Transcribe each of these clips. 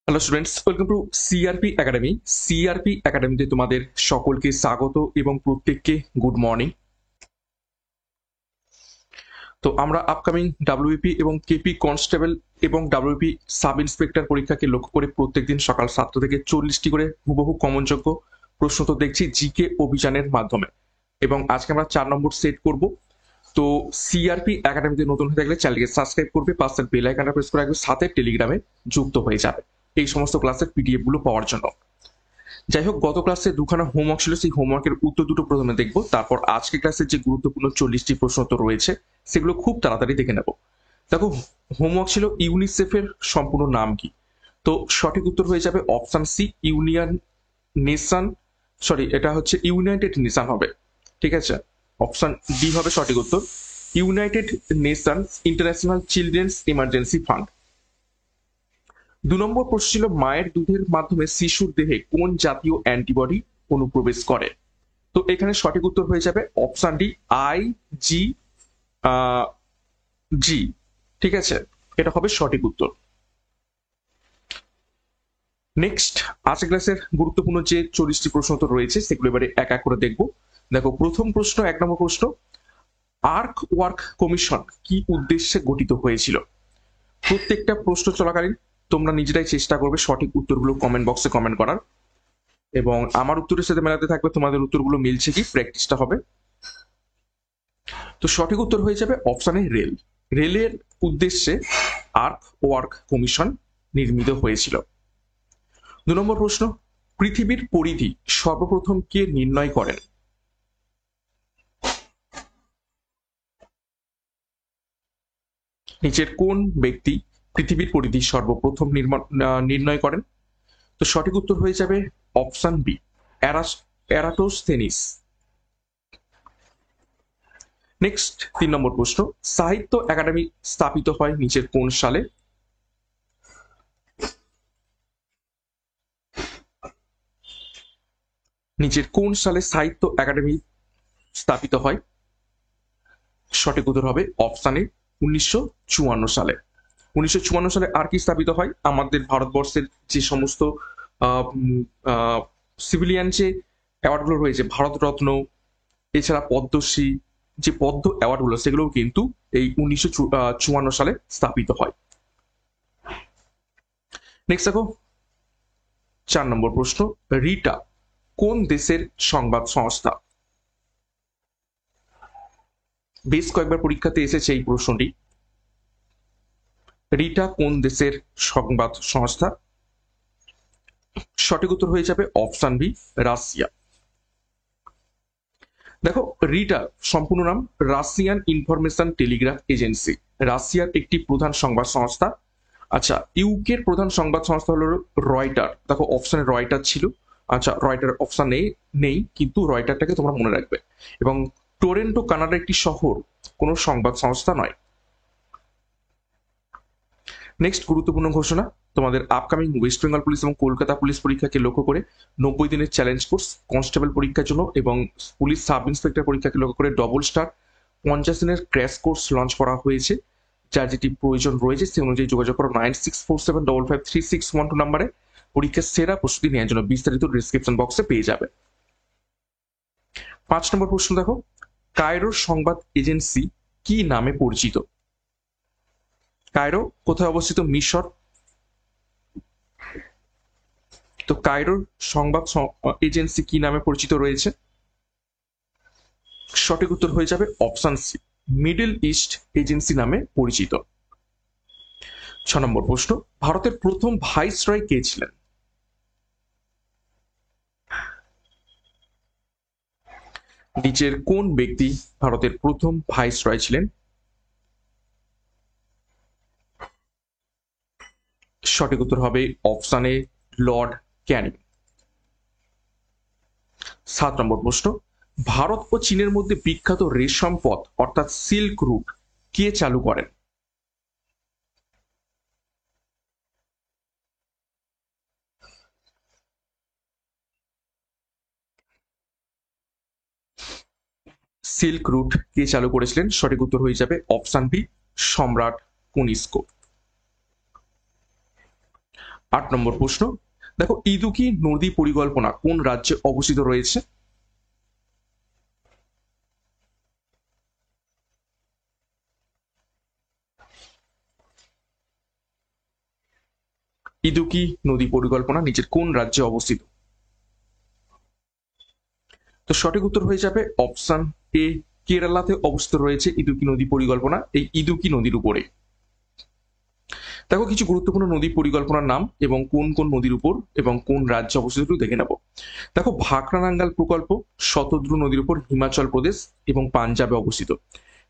Hello students, welcome to CRP academy. CRP একাডেমিতে তোমাদের সকলকে স্বাগত এবং প্রত্যেককে গুড মর্নিং। তো আমরা আপকামিং ডাব্লিউপি এবং কেপি কনস্টেবল এবং ডাব্লিউপি সাব ইন্সপেক্টর পরীক্ষাকে লক্ষ্য করে প্রত্যেকদিন সকাল 7টা থেকে 40টি করে হুবহু কমনযোগ্য প্রশ্ন তো দেখছি জিকে অভিযানের মাধ্যমে, এবং আজকে আমরা 4 নম্বর সেট করব। তো সিআরপি একাডেমিতে নতুন হয়ে থাকলে চ্যানেলকে সাবস্ক্রাইব করবে, পাশের বেল আইকনটা প্রেস করে রাখবে, সাথে টেলিগ্রামে যুক্ত হয়ে যাবে এই সমস্ত ক্লাসের পিডিএফ গুলো পাওয়ার জন্য। যাই হোক, গত ক্লাসে দুখানা হোমওয়ার্ক ছিল, সেই হোমওয়ার্কের উত্তর দুটো প্রথমে দেখবো, তারপর আজকে ক্লাসের যে গুরুত্বপূর্ণ 40টি প্রশ্ন তো রয়েছে সেগুলো খুব তাড়াতাড়ি দেখে নেব। দেখো, হোমওয়ার্ক ছিল ইউনিসেফের সম্পূর্ণ নাম কি। তো সঠিক উত্তর হয়ে যাবে option c, union nation, sorry এটা হচ্ছে ইউনাইটেড নেশন হবে, ঠিক আছে। অপশন ডি হবে সঠিক উত্তর, United Nations international children's emergency fund. 2 নম্বর প্রশ্ন ছিল মায়ের দুধের মাধ্যমে শিশুর দেহে কোন জাতীয় অ্যান্টিবডি অনুপ্রবেশ করে। তো এখানে সঠিক উত্তর হয়ে যাবে অপশন ডি, আই জি জি, ঠিক আছে, এটা হবে সঠিক উত্তর। নেক্সট, আজকের ক্লাসের গুরুত্বপূর্ণ যে 40টি প্রশ্ন তো রয়েছে সেগুলো এবারে এক এক করে দেখবো। দেখো, প্রথম প্রশ্ন, 1 নম্বর প্রশ্ন, আর্ক ওয়ার্ক কমিশন কি উদ্দেশ্যে গঠিত হয়েছিল। প্রত্যেকটা প্রশ্ন চলাকালীন তোমরা নিজেরাই চেষ্টা করবে সঠিক উত্তরগুলো কমেন্ট বক্সে কমেন্ট করার, এবং আমার উত্তরের সাথে মেলাতে থাকবে তোমাদের উত্তরগুলো মিলছে কি, প্র্যাকটিসটা হবে। তো সঠিক উত্তর হয়ে যাবে অপশনে রেল। রেলের উদ্দেশ্যে আর্ক ওয়ার্ক কমিশন নির্মিত হয়েছিল। 2 নম্বর প্রশ্ন, পৃথিবীর পরিধি সর্বপ্রথম কে নির্ণয় করেন। নিচের কোন ব্যক্তি পৃথিবীর পরিধি সর্বপ্রথম নির্ণয় করেন। তো সঠিক উত্তর হয়ে যাবে অপশন বি, এরাটোস্থেনিস। নেক্সট, 3 নম্বর প্রশ্ন, সাহিত্য একাডেমি স্থাপিত হয় নিচের কোন সালে। নিচের কোন সালে সাহিত্য একাডেমি স্থাপিত হয়। সঠিক উত্তর হবে অপশন এ, 1954 সালে। 1954 সালে আর কি স্থাপিত হয়, আমাদের ভারতবর্ষের যে সমস্ত সিভিলিয়ান যে অ্যাওয়ার্ডগুলো রয়েছে, ভারতরত্ন, এছাড়া পদ্মশ্রী, যে পদ্ম অ্যাওয়ার্ডগুলো সেগুলোও কিন্তু এই 1954 সালে স্থাপিত হয়। নেক্সট দেখো, 4 নম্বর প্রশ্ন, রিটা কোন দেশের সংবাদ সংস্থা। বেশ কয়েকবার পরীক্ষাতে এসেছে এই প্রশ্নটি। রিটা কোন দেশের সংবাদ সংস্থা। সঠিক উত্তর হয়ে যাবে অপশন বি, রাশিয়া। দেখো, রিটা সম্পূর্ণ নাম রাশিয়ান ইনফরমেশন টেলিগ্রাফ এজেন্সি, রাশিয়ার একটি প্রধান সংবাদ সংস্থা। আচ্ছা, ইউকের প্রধান সংবাদ সংস্থা হলো রয়টার। দেখো, অপশনে রয়টার ছিল, আচ্ছা রয়টার অপশন নেই, কিন্তু রয়টারটাকে তোমরা মনে রাখবে। এবং টরেন্টো কানাডার একটি শহর, কোনো সংবাদ সংস্থা নয়। নেক্সট গুরুত্বপূর্ণ ঘোষণা, তোমাদের আপকামিং ওয়েস্ট বেঙ্গল পুলিশ এবং কলকাতা পুলিশ পরীক্ষাকে লক্ষ্য করে 90 দিনের চ্যালেঞ্জ কোর্স কনস্টেবল পরীক্ষার জন্য এবং পুলিশ সাব ইন্সপেক্টর পরীক্ষাকে লক্ষ্য করে ডবল স্টার 50 দিনের ক্র্যাশ কোর্স লঞ্চ করা হয়েছে। যার যেটি প্রয়োজন রয়েছে সে অনুযায়ী যোগাযোগ করো 9647553612 নম্বরে। পরীক্ষার সেরা প্রস্তুতি নেওয়ার জন্য বিস্তারিত ডিসক্রিপশন বক্সে পেয়ে যাবে। 5 নম্বর প্রশ্ন দেখো, কায়রোর সংবাদ এজেন্সি কি নামে পরিচিত। কায়রো কোথায় অবস্থিত, মিশর। তো কায়রোর সংবাদ এজেন্সি কি নামে পরিচিত রয়েছে। সঠিক উত্তর হয়ে যাবে option c, middle east agency নামে পরিচিত। 6 নম্বর প্রশ্ন, ভারতের প্রথম ভাইসরয় কে ছিলেন। নিচের কোন ব্যক্তি ভারতের প্রথম ভাইসরয় ছিলেন। সঠিক উত্তর হবে অপশন এ, লর্ড ক্যানিং। 7 নম্বর প্রশ্ন, ভারত ও চীনের মধ্যে বিখ্যাত রেশম পথ অর্থাৎ সিল্ক রুট কে চালু করেন। সিল্ক রুট কে চালু করেছিলেন। সঠিক উত্তর হয়ে যাবে অপশন বি, সম্রাট কনিষ্ক। 8 নম্বর প্রশ্ন, দেখো ইদুকি নদী পরিকল্পনা কোন রাজ্যে অবস্থিত রয়েছে? ইদুকি নদী পরিকল্পনা নিচের কোন রাজ্যে অবস্থিত? তো সঠিক উত্তর হয়ে যাবে অপশন এ, কেরালাতে অবস্থিত রয়েছে ইদুকি নদী পরিকল্পনা, এই ইদুকি নদীর উপরে। দেখো কিছু গুরুত্বপূর্ণ নদী পরিকল্পনার নাম এবং কোন কোন নদীর উপর এবং কোন রাজ্যে অবস্থিত একটু দেখে নেব। দেখো ভাকরানাঙ্গাল প্রকল্প শতদ্রু নদীর উপর হিমাচল প্রদেশ এবং পাঞ্জাবে অবস্থিত।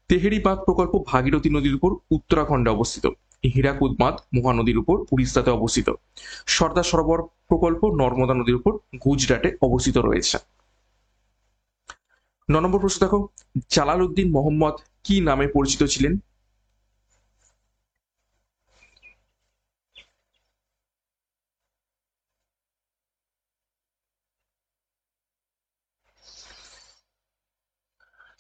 তেহেরি বাঁধ প্রকল্প ভাগীরথী নদীর উপর উত্তরাখণ্ডে অবস্থিত। হীরাকুদ বাঁধ মহানদীর উপর উড়িষ্যাতে অবস্থিত। সর্দার সরোবর প্রকল্প নর্মদা নদীর উপর গুজরাটে অবস্থিত রয়েছে। 9 নম্বর প্রশ্ন, দেখো জালালউদ্দিন মোহাম্মদ কি নামে পরিচিত ছিলেন?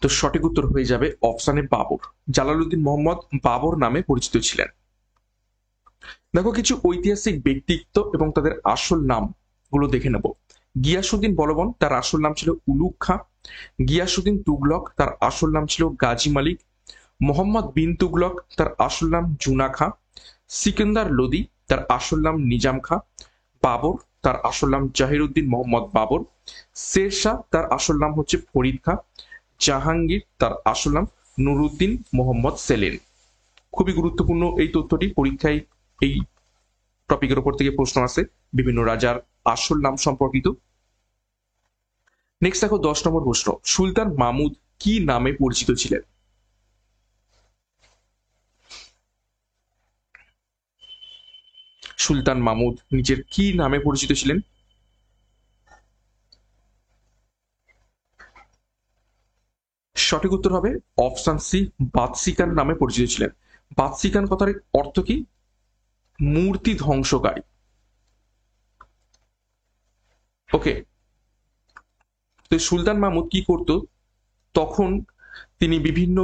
তো সঠিক উত্তর হয়ে যাবে অপশানে বাবর। জালালউদ্দিন মোহাম্মদ বাবর নামে পরিচিত ছিলেন। দেখো কিছু ঐতিহাসিক ব্যক্তিত্ব এবং তাদের আসল নাম গুলো দেখে নেব। গিয়াসুদ্দিন বলবন, তার আসল নাম ছিল উলুগ খাঁ। গিয়াসুদ্দিন তুগলক, তার আসল নাম ছিল গাজী মালিক। মোহাম্মদ বিন তুগলক, তার আসল নাম জুনা খাঁ। সিকান্দার লোদি, তার আসল নাম নিজাম খাঁ। বাবর, তার আসল নাম জাহিরুদ্দিন মোহাম্মদ বাবর। শেরশাহ, তার আসল নাম হচ্ছে ফরিদ খাঁ। জাহাঙ্গীর, তার আসল নাম নুরুদ্দিন মোহাম্মদ সেলিম। খুবই গুরুত্বপূর্ণ এই তথ্যটি, পরীক্ষায় এই টপিকের উপর থেকে প্রশ্ন আসে বিভিন্ন রাজার আসল নাম সম্পর্কিত। নেক্সট দেখো 10 নম্বর প্রশ্ন, সুলতান মাহমুদ কি নামে পরিচিত ছিলেন? সুলতান মাহমুদ নিজের কি নামে পরিচিত ছিলেন? সঠিক উত্তর হবে অপশন সি, বাদশিকান নামে পরিচিত ছিলেন। বাদশিকান কথার অর্থ কি? মূর্তি ধ্বংসকারী। ওকে, তো সুলতান মাহমুদ কি করত তখন? তিনি বিভিন্ন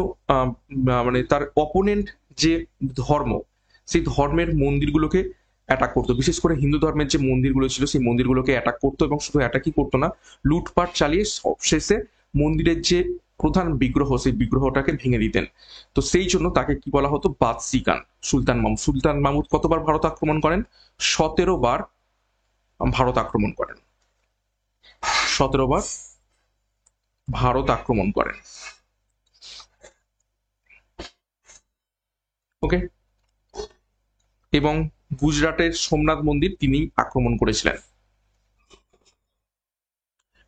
মানে তার অপোনেন্ট যে ধর্ম, সেই ধর্মের মন্দিরগুলোকে অ্যাটাক করতো। বিশেষ করে হিন্দু ধর্মের যে মন্দিরগুলো ছিল সেই মন্দিরগুলোকে অ্যাটাক করতো, এবং শুধু অ্যাটাকই করতো না, লুটপাট চালিয়ে সবশেষে মন্দিরের যে প্রধান বিগ্রহ সেই বিগ্রহটাকে ভেঙে দিতেন। তো সেই জন্য তাকে কি বলা হতো? বাদশিকান। সুলতান মাহমুদ, সুলতান মাহমুদ কতবার ভারত আক্রমণ করেন? 17 বার ভারত আক্রমণ করেন। 17 বার ভারত আক্রমণ করেন। ওকে, এবং গুজরাটের সোমনাথ মন্দির তিনি আক্রমণ করেছিলেন।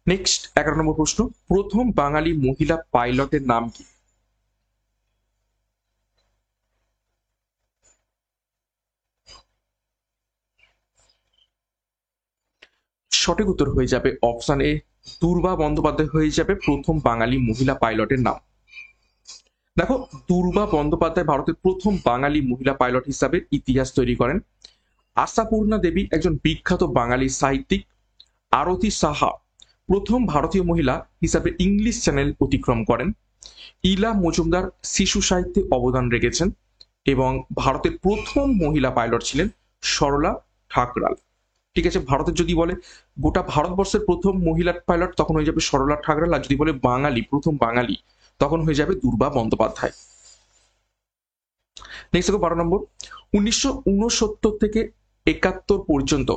নেক্সট 11 নম্বর প্রশ্ন, প্রথম বাঙালি মহিলা পাইলটের নাম কি? সঠিক উত্তর হয়ে যাবে অপশন এ, দুর্বা বন্দ্যোপাধ্যায় হয়ে যাবে প্রথম বাঙালি মহিলা পাইলটের নাম। দেখো দুর্বা বন্দ্যোপাধ্যায় ভারতের প্রথম বাঙালি মহিলা পাইলট হিসাবে ইতিহাস তৈরি করেন। আশাপূর্ণা দেবী একজন বিখ্যাত বাঙালি সাহিত্যিক। আরতি সাহা প্রথম ভারতীয় মহিলা হিসাবে ইংলিশ চ্যানেল অতিক্রম করেন। ইলা মজুমদার শিশু সাহিত্যে অবদান রেখেছেন, এবং ভারতের প্রথম মহিলা পাইলট ছিলেন সরলা ঠাকরাল। ঠিক আছে, ভারতের যদি বলে গোটা ভারতবর্ষের প্রথম মহিলা পাইলট তখন হয়ে যাবে সরলা ঠাকরাল, আর যদি বলে বাঙালি, প্রথম বাঙালি, তখন হয়ে যাবে দুর্বা বন্দ্যোপাধ্যায়। নেক্সট দেখো 12 নম্বর, 1969 থেকে 71 পর্যন্ত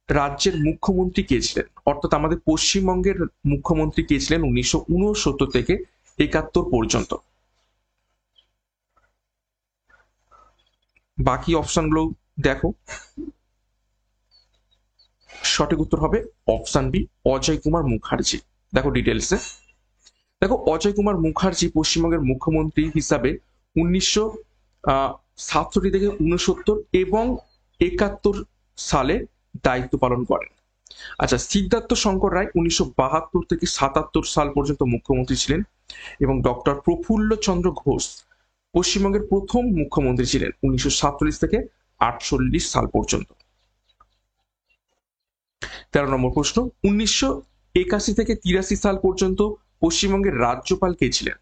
রাজ্যের মুখ্যমন্ত্রী কে ছিলেন? অর্থাৎ আমাদের পশ্চিমবঙ্গের মুখ্যমন্ত্রী কে ছিলেন 1969 থেকে 71 পর্যন্ত? বাকি অপশনগুলো দেখো। সঠিক উত্তর হবে অপশন বি, অজয় কুমার মুখার্জি। দেখো ডিটেলসে, দেখো অজয় কুমার মুখার্জি পশ্চিমবঙ্গের মুখ্যমন্ত্রী হিসাবে 1967 থেকে 69 এবং 71 সালে দায়িত্ব পালন করেন। আচ্ছা, সিদ্ধার্থ শঙ্কর রায় 1972 থেকে 77 সাল পর্যন্ত মুখ্যমন্ত্রী ছিলেন, এবং ডক্টর প্রফুল্ল চন্দ্র ঘোষ পশ্চিমবঙ্গের প্রথম মুখ্যমন্ত্রী ছিলেন 1947 থেকে 48 সাল পর্যন্ত। 13 নম্বর প্রশ্ন, 1981 থেকে 83 সাল পর্যন্ত পশ্চিমবঙ্গের রাজ্যপাল কে ছিলেন?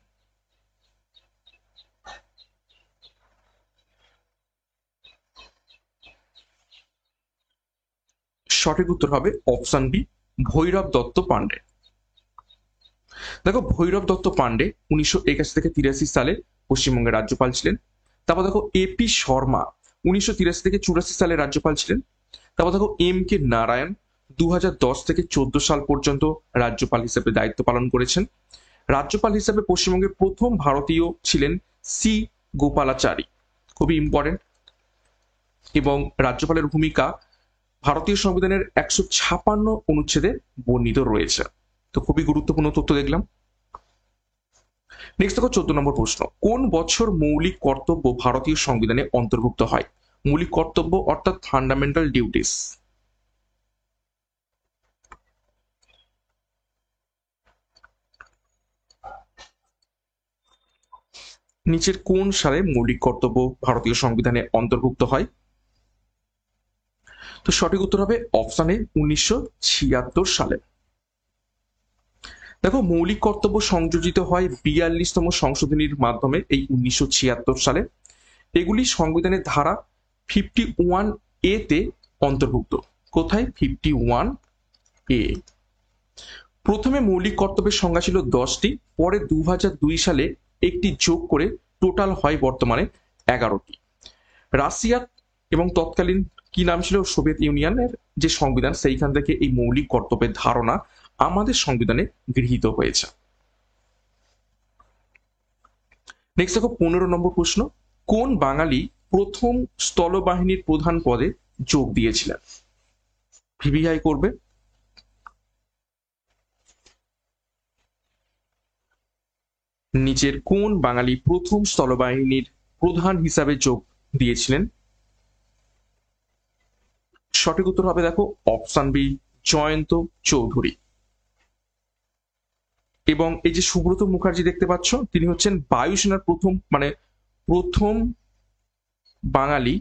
সঠিক উত্তর হবে অপশন বি, ভৈরব দত্ত পান্ডে। দেখো ভৈরব দত্ত পান্ডে 1981 থেকে 83 সালে পশ্চিমবঙ্গের রাজ্যপাল ছিলেন। তারপর দেখো এপি শর্মা 1983 থেকে 84 সালে রাজ্যপাল ছিলেন। তারপর দেখো এম কে নারায়ণ 2010 থেকে 14 সাল পর্যন্ত রাজ্যপাল হিসেবে দায়িত্ব পালন করেছেন। রাজ্যপাল হিসেবে পশ্চিমবঙ্গের প্রথম ভারতীয় ছিলেন সি গোপালাচারী, খুবই ইম্পর্টেন্ট। এবং রাজ্যপালের ভূমিকা ভারতীয় সংবিধানের 156 অনুচ্ছেদে বর্ণিত রয়েছে। তো খুবই গুরুত্বপূর্ণ তথ্য দেখলাম। নেক্সট দেখো 14 নম্বর প্রশ্ন, কোন বছর মৌলিক কর্তব্য ভারতীয় সংবিধানে অন্তর্ভুক্ত হয়? মৌলিক কর্তব্য অর্থাৎ ফান্ডামেন্টাল ডিউটিস। নিচের কোন সালে মৌলিক কর্তব্য ভারতীয় সংবিধানে অন্তর্ভুক্ত হয়? তো সঠিক উত্তর হবে অপশানে 1976 সালে। দেখো মৌলিক কর্তব্য সংযোজিত হয় 42তম সংশোধনীর মাধ্যমে এই 1976 সালে। এগুলি সংবিধানের ধারা 51A তে অন্তর্ভুক্ত। কোথায়? 51A। প্রথমে মৌলিক কর্তব্যের সংখ্যা ছিল 10টি, পরে 2002 সালে একটি যোগ করে টোটাল হয় বর্তমানে 11টি। রাশিয়া এবং তৎকালীন কি নাম ছিল সোভিয়েত ইউনিয়নের যে সংবিধান, সেইখান থেকে এই মৌলিক কর্তব্যের ধারণা আমাদের সংবিধানে গৃহীত হয়েছে। নেক্সট দেখো 15 নম্বর প্রশ্ন, কোন বাঙালি প্রথম স্থলবাহিনীর প্রধান পদে যোগ দিয়েছিলেন? ভিভিআই করবে। নিচের কোন বাঙালি প্রথম স্থলবাহিনীর প্রধান হিসাবে যোগ দিয়েছিলেন? সঠিক উত্তর হবে দেখো অপশন বি, জয়ন্ত চৌধুরী। এবং এই যে সুব্রত মুখার্জি দেখতে পাচ্ছ, তিনি হচ্ছেন বায়ুসেনার প্রথম বাঙালি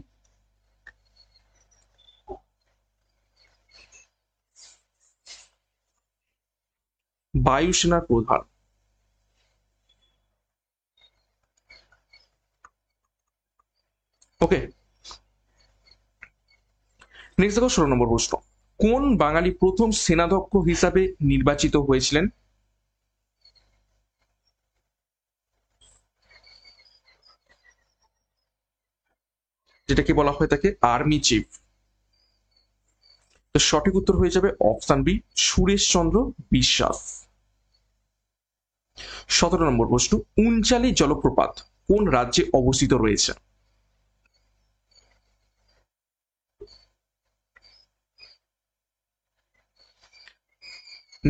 বায়ুসেনার প্রধান। ওকে, নেক্সট দেখো 16 নম্বর প্রশ্ন, কোন বাঙালি প্রথম সেনাধ্যক্ষ হিসাবে নির্বাচিত হয়েছিলেন? যেটাকে বলা হয় তাকে আর্মি চিফ। তো সঠিক উত্তর হয়ে যাবে অপশন বি, সুরেশ চন্দ্র বিশ্বাস। 17 নম্বর প্রশ্ন, উনচালি জলপ্রপাত কোন রাজ্যে অবস্থিত রয়েছে?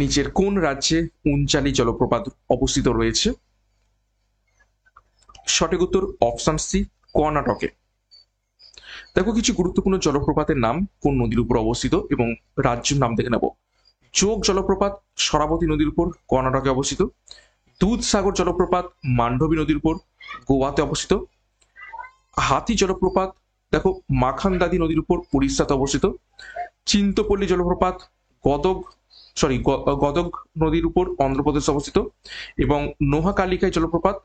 নিচের কোন রাজ্যে উনচালি জলপ্রপাত অবস্থিত রয়েছে? সঠিক উত্তর অপশন সি, কর্ণাটকে। দেখো কিছু গুরুত্বপূর্ণ জলপ্রপাতের নাম কোন নদীর উপর অবস্থিত এবং রাজ্যের নাম দেখে নেব। যোগ জলপ্রপাত শরাবতী নদীর উপর, কর্ণাটকে অবস্থিত। দুধসাগর জলপ্রপাত মান্ডবী নদীর উপর, গোয়াতে অবস্থিত। হাতি জলপ্রপাত দেখো মাখান্দাদি নদীর উপর, উড়িষ্যাতে অবস্থিত। চিন্তপল্লী জলপ্রপাত গদগ নদীর উপর, অন্ধ্রপ্রদেশ অবস্থিত। এবং নোহাকালিকাই জলপ্রপাত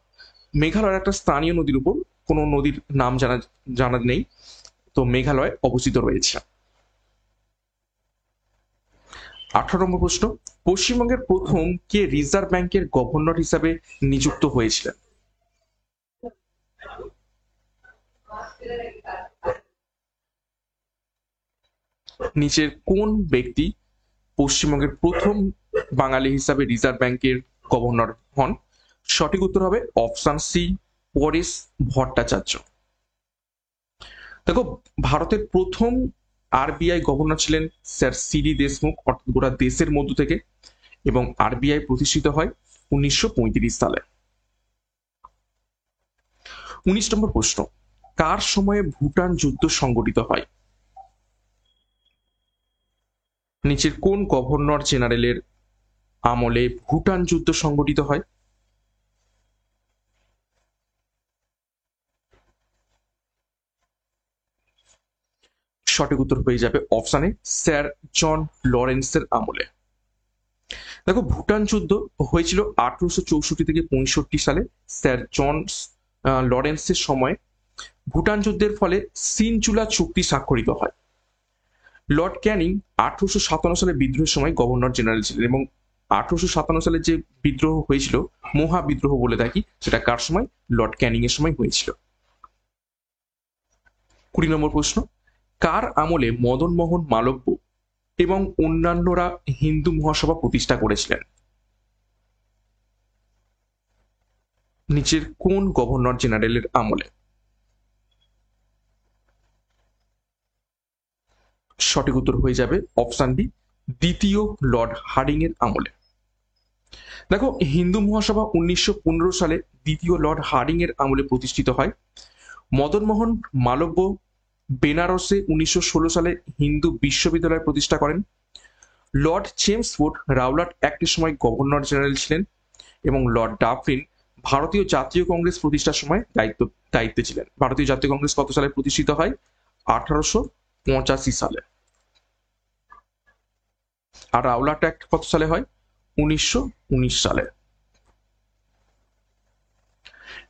মেঘালয়ের একটা স্থানীয় নদীর উপর, কোনো নদীর নাম জানা নেই, তো মেঘালয় অবস্থিত রয়েছে। 18 নম্বর প্রশ্ন, পশ্চিমবঙ্গের প্রথম কে রিজার্ভ ব্যাংকের গভর্নর হিসাবে নিযুক্ত হয়েছিলেন? নিচের কোন ব্যক্তি পশ্চিমবঙ্গের প্রথম বাঙালি হিসাবে রিজার্ভ ব্যাংকের গভর্নর হন? সঠিক উত্তর হবে অপশন সি, পরেশ ভট্টাচার্য। দেখো ভারতের প্রথম আরবিআই গভর্নর ছিলেন স্যার সিডি দেশমুখ, অর্থাৎ গোটা দেশের মধ্য থেকে। এবং আরবিআই প্রতিষ্ঠিত হয় 1935 সালে। 19 নম্বর প্রশ্ন, কার সময়ে ভুটান যুদ্ধ সংগঠিত হয়? নিচের কোন গভর্নর জেনারেলের আমলে ভুটান যুদ্ধ সংগঠিত হয়? সঠিক উত্তর হয়ে যাবে অপশানে স্যার জন লরেন্সের আমলে। দেখো ভুটান যুদ্ধ হয়েছিল 1864 থেকে 65 সালে স্যার জন লরেন্সের সময়। ভুটান যুদ্ধের ফলে সিনচুলা চুক্তি স্বাক্ষরিত হয়। লর্ড ক্যানিং 1857 সালে বিদ্রোহের সময় গভর্নর জেনারেল ছিলেন এবং 1857 সালে যে বিদ্রোহ হয়েছিল, মহাবিদ্রোহ বলে থাকি, সেটা কার সময়? লর্ড ক্যানিং এর সময় হয়েছিল। 20 নম্বর প্রশ্ন, কার আমলে মদন মোহন মালব্য এবং অন্যান্যরা হিন্দু মহাসভা প্রতিষ্ঠা করেছিলেন? নিচের কোন গভর্নর জেনারেলের আমলে? সঠিক উত্তর হয়ে যাবে অপশন বি, দ্বিতীয় লর্ড হার্ডিং এর আমলে। দেখো, হিন্দু মহাসভা 1915 সালে দ্বিতীয় লর্ড হার্ডিং এর আমলে প্রতিষ্ঠিত হয়। মদন মোহন মালব্য বেনারসে 1916 সালে হিন্দু বিশ্ববিদ্যালয় প্রতিষ্ঠা করেন। লর্ড চেমসফোর্ড রাওলাট অ্যাক্টের সময় গভর্নর জেনারেল ছিলেন এবং লর্ড ডাফরিন ভারতীয় জাতীয় কংগ্রেস প্রতিষ্ঠার সময় দায়িত্বে ছিলেন। ভারতীয় জাতীয় কংগ্রেস কত সালে প্রতিষ্ঠিত হয়? 1885 সালে। আর রাওলাট অ্যাক্ট কত সালে হয়? 1919 সালে।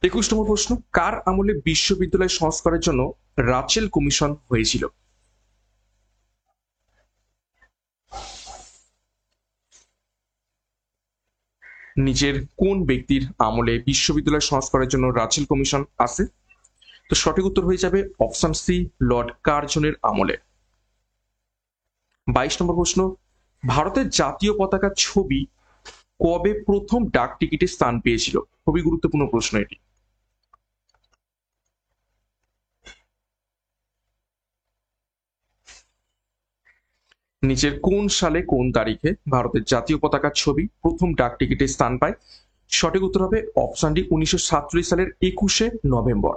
21 নম্বর প্রশ্ন, কার আমলে বিশ্ববিদ্যালয় সংস্কারের জন্য রাচেল কমিশন হয়েছিল? নিজের কোন ব্যক্তির আমলে বিশ্ববিদ্যালয় সংস্কারের জন্য রাচেল কমিশন আসে? তো সঠিক উত্তর হয়ে যাবে অপশন সি, লর্ড কার্জনের আমলে। 22 নম্বর প্রশ্ন, ভারতের জাতীয় পতাকার ছবি কবে প্রথম ডাক টিকিটে স্থান পেয়েছিল? খুবই গুরুত্বপূর্ণ প্রশ্ন এটি। নিচের কোন সালে কোন তারিখে ভারতের জাতীয় পতাকার ছবি প্রথম ডাক টিকিটে স্থান পায়? সঠিক উত্তর হবে অপশন ডি, 1947 সালের 21শে নভেম্বর।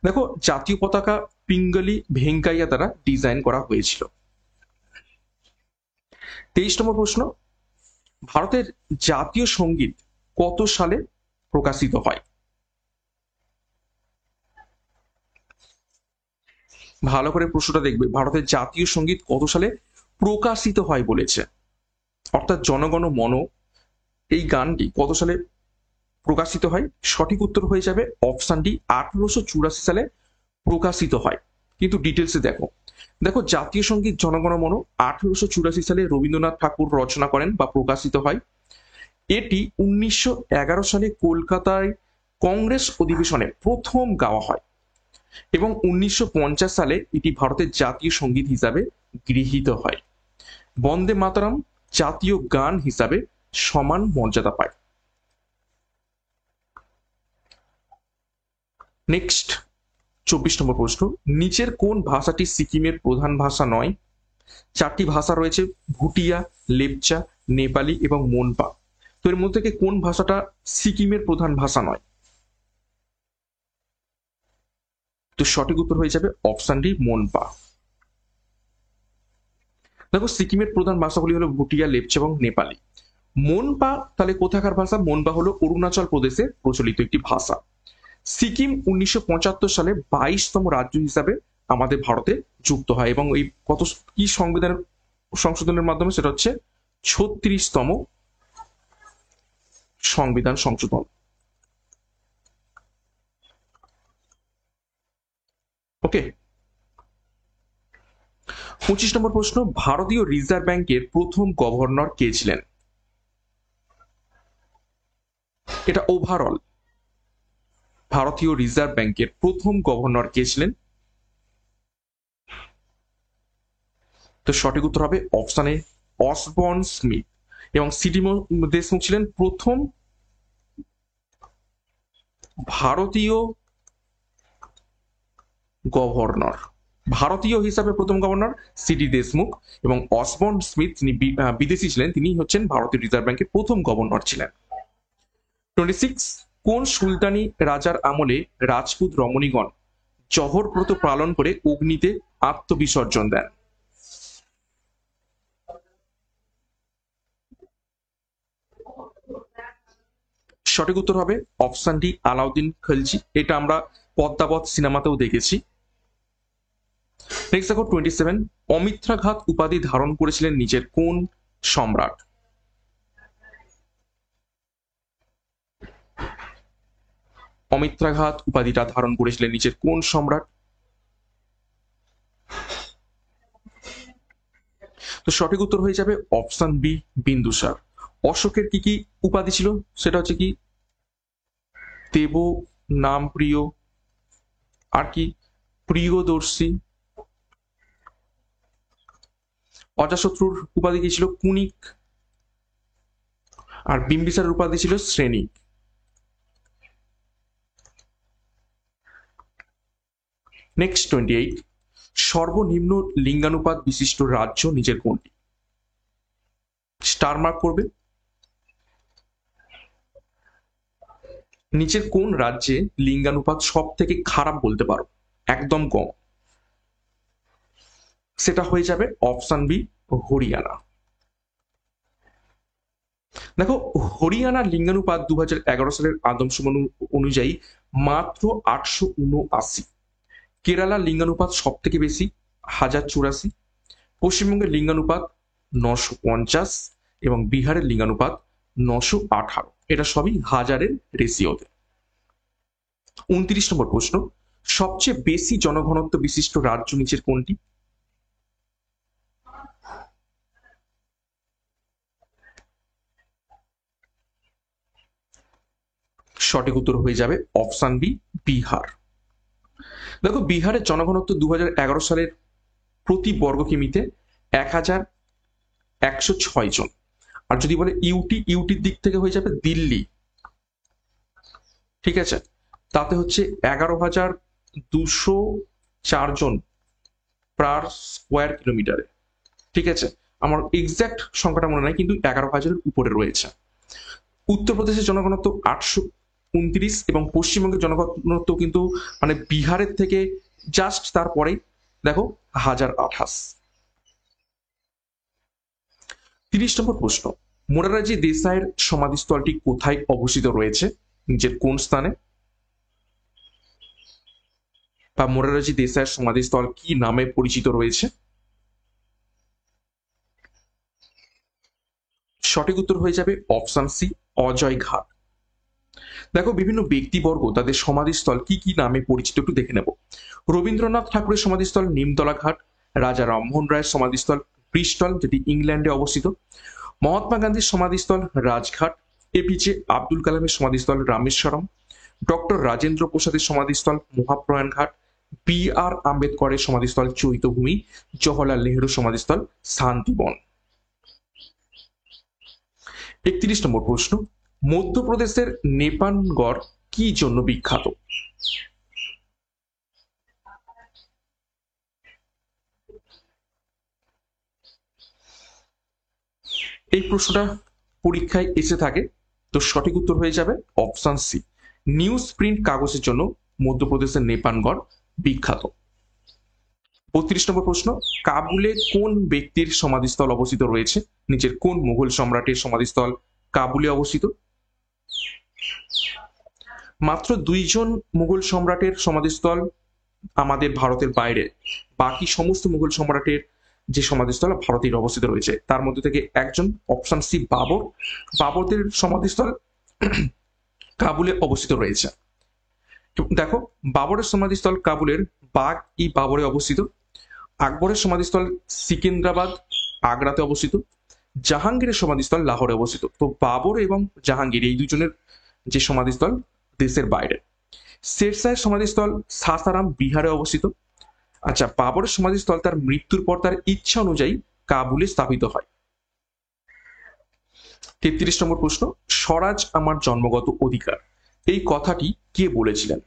দেখো, জাতীয় পতাকা পিঙ্গলি ভেঙ্কাইয়া দ্বারা ডিজাইন করা হয়েছিল। 23 নম্বর প্রশ্ন, ভারতের জাতীয় সঙ্গীত কত সালে প্রকাশিত হয়? ভালো করে প্রশ্নটা দেখবে, ভারতের জাতীয় সঙ্গীত কত সালে প্রকাশিত হয় বলেছে, অর্থাৎ জনগণ মন এই গানটি কত সালে প্রকাশিত হয়? সঠিক উত্তর হয়ে যাবে অপশন ডি, 1884 সালে প্রকাশিত হয়। কিন্তু ডিটেলসে দেখো, জাতীয় সঙ্গীত জনগণ মন 1884 সালে রবীন্দ্রনাথ ঠাকুর রচনা করেন বা প্রকাশিত হয়। এটি 1911 সালে কলকাতায় কংগ্রেস অধিবেশনে প্রথম গাওয়া হয় এবং 1950 সালে এটি ভারতের জাতীয় সঙ্গীত হিসাবে গৃহীত হয়। বন্দে মাতরম জাতীয় গান হিসাবে সমান মর্যাদা পায়। নেক্সট 24 নম্বর প্রশ্ন, নিচের কোন ভাষাটি সিকিমের প্রধান ভাষা নয়? 4টি ভাষা রয়েছে, ভুটিয়া, লেপচা, নেপালি এবং মোনপা। তো এর মধ্যে থেকে কোন ভাষাটা সিকিমের প্রধান ভাষা নয়? তো সঠিক উত্তর হয়ে যাবে অপশন ডি, মোনপা। দেখো, সিকিমের প্রধান ভাষাগুলি হলো ভুটিয়া, লেপচা এবং নেপালি। মোনপা তাহলে কোথাকার ভাষা? মোনপা হলো অরুণাচল প্রদেশে প্রচলিত একটি ভাষা। সিকিম 1975 সালে 22তম রাজ্য হিসাবে আমাদের ভারতে যুক্ত হয় এবং এই কি সংবিধানের সংশোধনের মাধ্যমে? সেটা হচ্ছে 36তম সংবিধান সংশোধন। ওকে, 25 নম্বর প্রশ্ন, ভারতীয় রিজার্ভ ব্যাংকের প্রথম গভর্নর কে ছিলেন? এটা ওভারঅল ভারতীয় রিজার্ভ ব্যাংকের প্রথম গভর্নর কে ছিলেন? তো সঠিক উত্তর হবে অপশন এ, অসবর্ন স্মিথ। এবং সিডি দেশমুখ ছিলেন প্রথম ভারতীয় গভর্নর। ভারতীয় হিসাবে প্রথম গভর্নর সিডি দেশমুখ এবং অসবর্ন স্মিথ তিনি বিদেশি ছিলেন, তিনি হচ্ছেন ভারতীয় রিজার্ভ ব্যাংকের প্রথম গভর্নর ছিলেন। 26, কোন সুলতানি রাজার আমলে রাজপুত রমণীগণ জহর ব্রত পালন করে অগ্নিতে আত্মবিসর্জন দেন? সঠিক উত্তর হবে অপশন ডি, আলাউদ্দিন খলজি। এটা আমরা পদ্মাবত সিনেমাতেও দেখেছি। নেক্সট দেখো 27, অমিত্রাঘাত উপাধি ধারণ করেছিলেন নিচের কোন সম্রাট? অমিত্রাঘাত উপাধিটা ধারণ করেছিলেন নিচের কোন সম্রাট? তো সঠিক উত্তর হয়ে যাবে অপশন বি, বিন্দুসার। অশোকের কি কি উপাধি ছিল, সেটা হচ্ছে কি দেব, নাম প্রিয়, আর কি প্রিয়দর্শী। অজাশত্রুর উপাধি কি ছিল কুনিক, আর বিম্বিসারের উপাধি ছিল শ্রেণী। নেক্সট 28, সর্বনিম্ন লিঙ্গানুপাত বিশিষ্ট রাজ্য নিচের কোনটি? স্টার মার্ক করবে। নিচের কোন রাজ্যে লিঙ্গানুপাত সব থেকে খারাপ বলতে পারো, একদম কম? সেটা হয়ে যাবে অপশন বি, হরিয়ানা। দেখো, হরিয়ানার লিঙ্গানুপাত 2011 সালের আদমশুমারি অনুযায়ী মাত্র 879। কেরালার লিঙ্গানুপাত সব থেকে বেশি 1084, পশ্চিমবঙ্গের লিঙ্গানুপাত 950 এবং বিহারের লিঙ্গানুপাত 918। এটা সবই হাজারের রেশিওতে। 29 নম্বর প্রশ্ন, সবচেয়ে বেশি জনঘনত্ব বিশিষ্ট রাজ্য নিচের কোনটি? সঠিক উত্তর হয়ে যাবে অপশন বি, বিহার। দেখো, বিহারের জনঘনত্ব 2011 সালের প্রতি বর্গ কিমিতে 1106 জন। আর যদি বলে ইউটির দিক থেকে হয়ে যাবে দিল্লি, ঠিক আছে, তাতে হচ্ছে 11,204 জন পার স্কোয়ার কিলোমিটারে। ঠিক আছে, আমার এক্সাক্ট সংখ্যাটা মনে নাই, কিন্তু 11,000-এর উপরে রয়েছে। উত্তরপ্রদেশের জনঘনত্ব 829 এবং পশ্চিমবঙ্গের জনঘনত্ব কিন্তু মানে বিহারের থেকে জাস্ট তারপরে দেখো 1028। 30 নম্বর প্রশ্ন, মোরারজি দেসাইয়ের সমাধিস্থলটি কোথায় অবস্থিত রয়েছে, নিজের কোন স্থানে? বা মোরারজি দেসাইয়ের সমাধিস্থল কি নামে পরিচিত রয়েছে? সঠিক উত্তর হয়ে যাবে অপশন সি, অজয় ঘাট। দেখো, বিভিন্ন ব্যক্তিবর্গ তাদের সমাধিস্থল কি কি নামে পরিচিত একটু দেখে নেব। রবীন্দ্রনাথ ঠাকুরের সমাধিস্থল নিমতলা ঘাট, রাজা রামমোহন রায়ের সমাধিস্থল ব্রিস্টল, যেটি ইংল্যান্ডে অবস্থিত, মহাত্মা গান্ধীর সমাধিস্থল রাজঘাট, এপিজে আব্দুল কালামের সমাধিস্থল রামেশ্বরম, ডক্টর রাজেন্দ্র প্রসাদের সমাধিস্থল মহাপ্রয়াণ ঘাট, বি আর আম্বেদকরের সমাধিস্থল চৈতভূমি, জওহরলাল নেহরুর সমাধিস্থল শান্তিবন। 31 নম্বর প্রশ্ন, মধ্যপ্রদেশের নেপানগড় কি জন্য বিখ্যাত? এই প্রশ্নটা পরীক্ষায় এসে থাকে, তো সঠিক উত্তর হয়ে যাবে অপশন সি, নিউজ প্রিন্ট কাগজের জন্য মধ্যপ্রদেশের নেপানগড় বিখ্যাত। 32 নম্বর প্রশ্ন, কাবুলে কোন ব্যক্তির সমাধিস্থল অবস্থিত রয়েছে, নিচের কোন মুঘল সম্রাটের সমাধিস্থল কাবুলে অবস্থিত? মাত্র 2জন মুঘল সম্রাটের সমাধিস্থল আমাদের ভারতের বাইরে, বাকি সমস্ত মুঘল সম্রাটের যে সমাধিস্থল ভারতের অবস্থিত রয়েছে। তার মধ্যে থেকে একজন, অপশন সি, বাবর। বাবরদের সমাধিস্থল কাবুলে অবস্থিত রয়েছে। দেখো, বাবরের সমাধিস্থল কাবুলের বাগ ই বাবরে অবস্থিত, আকবরের সমাধিস্থল সিকিন্দ্রাবাদ আগ্রাতে অবস্থিত, জাহাঙ্গীরের সমাধিস্থল লাহোরে অবস্থিত। তো বাবর এবং জাহাঙ্গীর এই দুজনের যে সমাধিস্থল দেশের বাইরে। শেরশাহের সমাধিস্থল সাসারাম বিহারে অবস্থিত। আচ্ছা, বাবরের সমাধিস্থল তার মৃত্যুর পর তার ইচ্ছা অনুযায়ী কাবুলে স্থাপিত হয়। 33 নম্বর প্রশ্ন, স্বরাজ আমার জন্মগত অধিকার, এই কথাটি কে বলেছিলেন?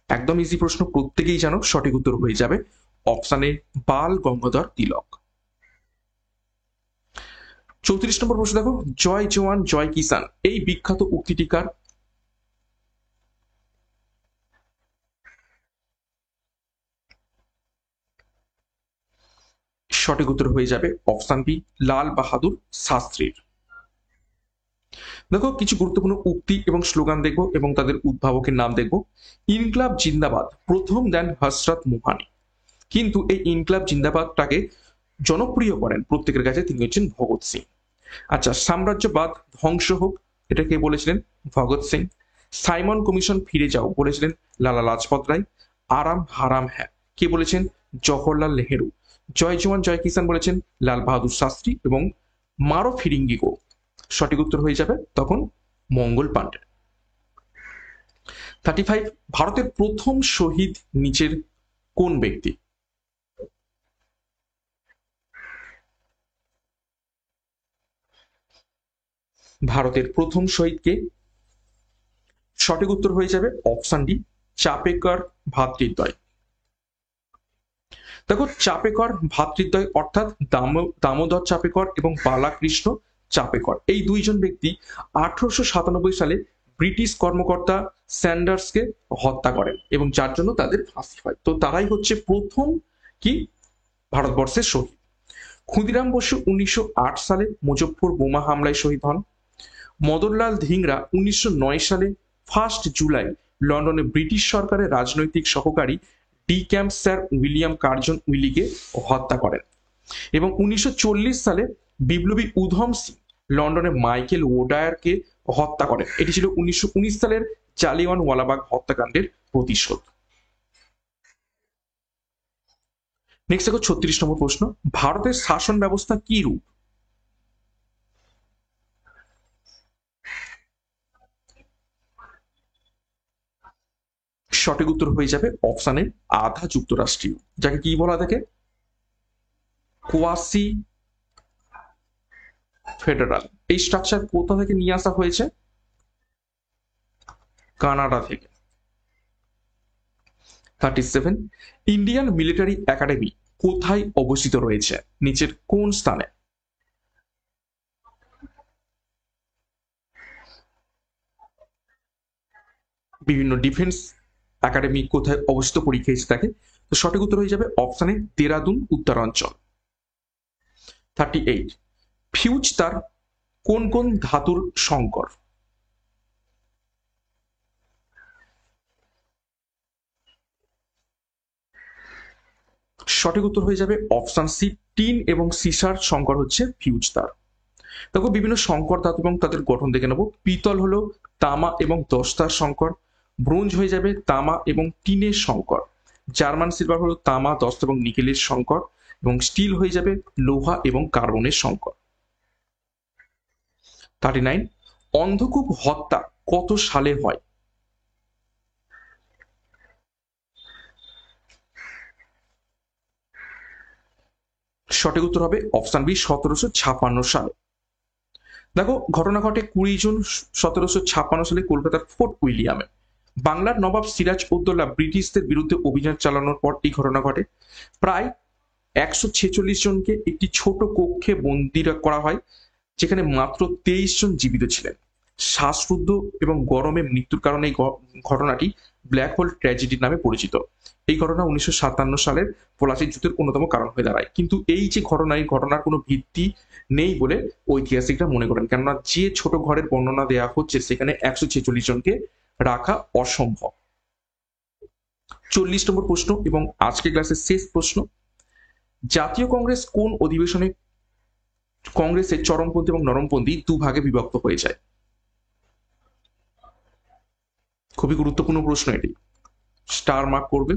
একদম ইজি প্রশ্ন, প্রত্যেকেই জানো। সঠিক উত্তর হয়ে যাবে অপশন এ, বাল গঙ্গাধর তিলক। 34 নম্বর প্রশ্ন দেখো, জয় জওয়ান জয় কিষান এই বিখ্যাত উক্তিটি কার? সঠিক উত্তর হয়ে যাবে অপশন বি, লাল বাহাদুর শাস্ত্রীর। দেখো, কিছু গুরুত্বপূর্ণ উক্তি এবং স্লোগান দেখবো এবং তাদের উদ্ভাবকের নাম দেখবো। ইনকলাব জিন্দাবাদ প্রথম দেন হযরত মোহানি, কিন্তু এই ইনকলাব জিন্দাবাদটাকে জনপ্রিয় করেন প্রত্যেকের কাছে তিনি হচ্ছেন ভগৎ সিং। আচ্ছা, সাম্রাজ্যবাদ ধ্বংস হোক এটা কে বলেছিলেন? ভগৎ সিং। সাইমন কমিশন ফিরে যাও বলেছিলেন লালা লাজপত রায়। আরাম হারাম হ্যাঁ কে বলেছেন? জওহরলাল নেহেরু। জয় জওয়ান জয় কিষান বলেছেন লাল বাহাদুর শাস্ত্রী এবং মারো ফিরিঙ্গি গো। সঠিক উত্তর হয়ে যাবে তখন মঙ্গল পাণ্ডে। 35, ভারতের প্রথম শহীদ নিচের কোন ব্যক্তি? ভারতের প্রথম শহীদকে? সঠিক উত্তর হয়ে যাবে অপশন ডি, চাপেকর ভ্রাতৃদ্বয়। দেখো, চাপেকর ভ্রাতৃদ্বয় অর্থাৎ দামোদর চাপেকর এবং বালাকৃষ্ণ চাপেকর, এই দুইজন ব্যক্তি 1897 সালে ব্রিটিশ কর্মকর্তা স্যান্ডার্সকে হত্যা করেন এবং যার জন্য তাদের ফাঁসি হয়। তো তারাই হচ্ছে প্রথম কি ভারতবর্ষের শহীদ। ক্ষুদিরাম বসু 1908 সালে মুজফ্ফর বোমা হামলায় শহীদ হন। মদনলাল ধিংরা 1909 সালে 1 জুলাই লন্ডনে ব্রিটিশ সরকারের রাজনৈতিক সহকারী de camp sir William Curzon উইলিকে হত্যা করেন এবং 1940 সালে বিপ্লবী উধম সিং লন্ডনে মাইকেল ওডায়ারকে হত্যা করেন। এটি ছিল 1919 সালের জালিয়ানওয়ালাবাগ হত্যাকাণ্ডের প্রতিশোধ। নেক্সট দেখো 36 নম্বর প্রশ্ন, ভারতের শাসন ব্যবস্থা কি রূপ? সঠিক উত্তর হয়ে যাবে অপশানে আধা যুক্তরাষ্ট্রীয়, যাকে কি বলা থাকে? Quasi federal. এই স্ট্রাকচার কোথা থেকে নিয়ে আসা হয়েছে? কানাডা থেকে। 37, ইন্ডিয়ান মিলিটারি একাডেমি কোথায় অবস্থিত রয়েছে? নিচের কোন স্থানে? বিভিন্ন ডিফেন্স একাডেমি কোথায় অবস্থিত পরীক্ষা এসে থাকে? তো সঠিক উত্তর হয়ে যাবে অপশানে দেরাদুন উত্তরাঞ্চল। 38, ফিউজ তার কোন কোন ধাতুর সংকর? সঠিক উত্তর হয়ে যাবে অপশন সি, টিন এবং সিসার সংকর হচ্ছে ফিউজ তার। দেখো, বিভিন্ন সংকর ধাতু এবং তাদের গঠন দেখে নেব। পিতল হলো তামা এবং দস্তার সংকর। ব্রোঞ্জ হয়ে যাবে তামা এবং টিনের সংকর। জার্মান সিলভার হলো তামা, দস্তা এবং নিকেলের সংকর এবং স্টিল হয়ে যাবে লোহা এবং কার্বনের সংকর। 39, অন্ধকূপ হত্যা কত সালে হয়? সঠিক উত্তর হবে অপশন বি, 1756 সালে। দেখো, ঘটনা ঘটে 20 জুন 1756 সালে কলকাতার ফোর্ট উইলিয়ামে। বাংলার নবাব সিরাজ উদ্দৌলা ব্রিটিশদের বিরুদ্ধে অভিযান চালানোর পর এই ঘটনা ঘটে। প্রায় 146 জনকে একটি ছোট কক্ষে বন্দী করা হয়, যেখানে মাত্র 23 জন জীবিত ছিলেন। শ্বাসরুদ্ধ এবং গরমে মৃত্যুর কারণে এই ঘটনাটি ব্ল্যাক হোল ট্র্যাজেডি নামে পরিচিত। এই ঘটনা 1957 সালের পলাশির যুদ্ধের অন্যতম কারণ হয়ে দাঁড়ায়। কিন্তু এই যে ঘটনা, এই ঘটনার কোনো ভিত্তি নেই বলে ঐতিহাসিকরা মনে করেন, কেননা যে ছোট ঘরের বর্ণনা দেওয়া হচ্ছে সেখানে 146 জনকে রাখা অসম্ভব। 40 নম্বর প্রশ্ন এবং আজকে ক্লাসের শেষ প্রশ্ন, জাতীয় কংগ্রেস কোন অধিবেশনে কংগ্রেসের চরমপন্থী এবং নরমপন্থী দুভাগে বিভক্ত হয়ে যায়? খুবই গুরুত্বপূর্ণ প্রশ্ন এটি, স্টার মার্ক করবে।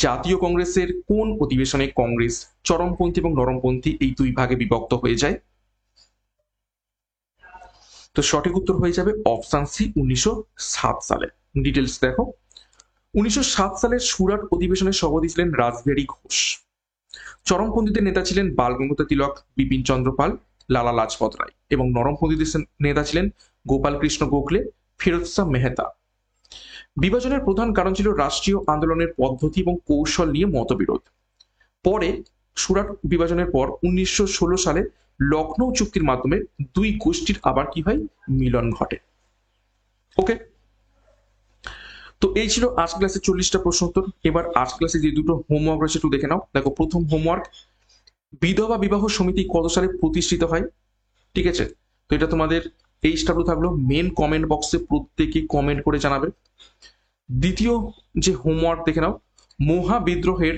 জাতীয় কংগ্রেসের কোন অধিবেশনে কংগ্রেস চরমপন্থী এবং নরমপন্থী এই দুই ভাগে বিভক্ত হয়ে যায়? তো সঠিক উত্তর হয়ে যাবে অপশন সি, 1907 সালে। ডিটেলস দেখো, 1907 সালের সুরাট অধিবেশনের সভাপতি ছিলেন রাসবিহারী ঘোষ। চরমপন্থীদের নেতা ছিলেন বালগঙ্গাধর তিলক, বিপিন চন্দ্র পাল, লালা লাজপত রায় এবং নরমপন্থীদের নেতা ছিলেন গোপাল কৃষ্ণ গোখলে, ফিরোজ শাহ মেহতা। বিভাজনের প্রধান কারণ ছিল রাষ্ট্রীয় আন্দোলনের পদ্ধতি এবং কৌশল নিয়ে মতবিরোধ। পরে সুরাট বিভাজনের পর 1916 সালে লখনৌ চুক্তির মাধ্যমে দুই গোষ্ঠীর আবার কি হয়, মিলন ঘটে। ওকে, তো এই ছিল আজ ক্লাসে 40টা প্রশ্ন উত্তর। এবার আজ ক্লাসে যে দুটো হোমওয়ার্ক রয়েছে একটু দেখে নাও। দেখো, প্রথম হোমওয়ার্ক, বিধবা বিবাহ সমিতি কত সালে প্রতিষ্ঠিত হয়? ঠিক আছে, তো এটা তোমাদের এইচডব্লিউ থাকলো, মেন কমেন্ট বক্সে প্রত্যেকে কমেন্ট করে জানাবে। দ্বিতীয় যে হোমওয়ার্ক দেখে নাও, মহাবিদ্রোহের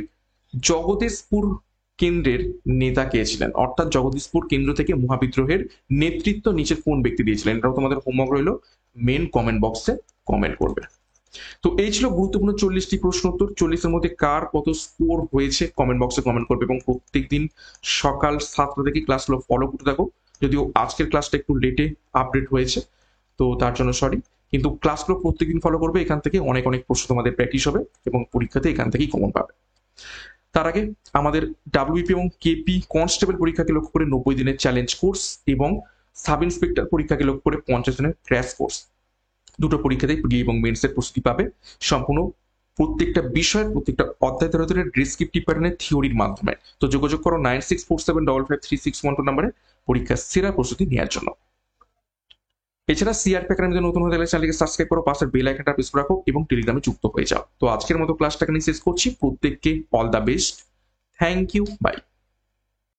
জগদীশপুর কেন্দ্রের নেতা কে ছিলেন? অর্থাৎ জগদীশপুর কেন্দ্র থেকে মহাবিদ্রোহের নেতৃত্ব নিচের কোন ব্যক্তি দিয়েছিলেন? এটাও তোমাদের হোমওয়ার্ক রইলো, মেন কমেন্ট বক্সে কমেন্ট করবে। তো এই ছিল গুরুত্বপূর্ণ 40টি প্রশ্ন উত্তর। 40-এর মধ্যে কার কত স্কোর হয়েছে কমেন্ট বক্সে কমেন্ট করবে এবং প্রত্যেকদিন সকাল 7টা থেকে ক্লাসগুলো ফলো করতে থাকো। যদিও আজকের ক্লাসটা একটু লেটে আপডেট হয়েছে, তো তার জন্য সরি, কিন্তু ক্লাসগুলো প্রত্যেকদিন ফলো করবে। এখান থেকে অনেক অনেক প্রশ্ন তোমাদের প্র্যাকটিস হবে এবং পরীক্ষাতে এখান থেকেই কমন পাবে। তার আগে আমাদের ডাব্লিউপি এবং কেপি কনস্টেবল পরীক্ষাকে লক্ষ্য করে 90 দিনের চ্যালেঞ্জ কোর্স এবং সাব ইন্সপেক্টর পরীক্ষাকে লক্ষ্য করে 50 দিনের ক্র্যাশ কোর্স, দুটো পরীক্ষাতেই প্রি এবং মেন্সের প্রস্তুতি পাবে সম্পূর্ণ প্রত্যেকটা বিষয়ের প্রত্যেকটা অধ্যায় ধরে ধরে ডেসক্রিপটিভ প্যাটার্নের থিওরির মাধ্যমে। তো যোগাযোগ করো 9647553612 নম্বরে পরীক্ষার সেরা প্রস্তুতি নেওয়ার জন্য। এছাড়া সিআরপি একাডেমিতে নতুন হয়ে থাকলে চ্যানেলকে সাবস্ক্রাইব করো, পাশের বেল আইকনটা প্রেস রাখো এবং টেলিগ্রামে যুক্ত হয়ে যাও। তো আজকের মতো ক্লাসটাকে নিয়ে শেষ করছি। প্রত্যেককে all the best, thank you, by.